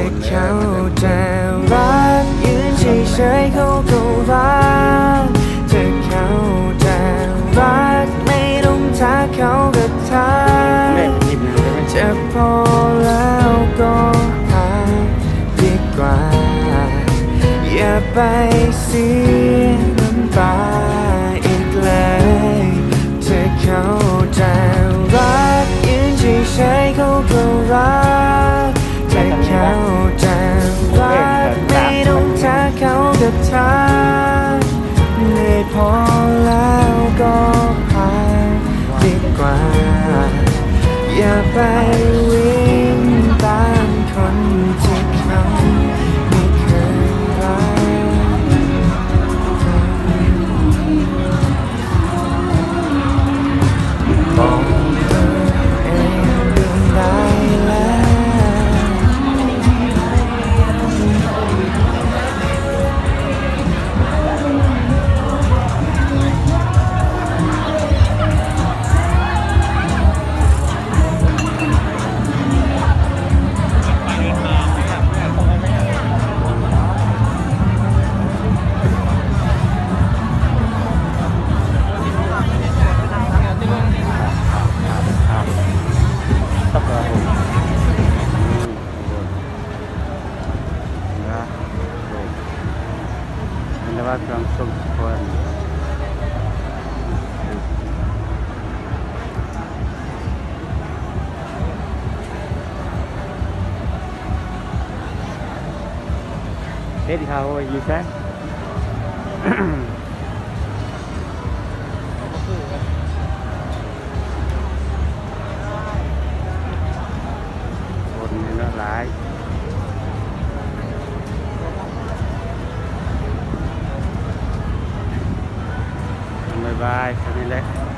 จะเข้าใจรักยืนเฉยๆเขาก็รักจะเข้าใจรักไม่ต้องทักเขาก็ทักจะพอแล้วก็หาดีกว่าอย่าไปเสียน้ำตาอีกเลยจะเข้าใจรักยืนเฉยๆเขาก็รักจะเข้าใจรักไม่ต้องทักเขาก็ทักได้พอแล้วก็พาดีกว่าอย่าไปวิ่งตามคนที่เขาไม่เคยรักบอกตัวเองได้แล้วlangsung sekolah. Eddie, how are you, sir? Còn nó lại. Bye bye, relax.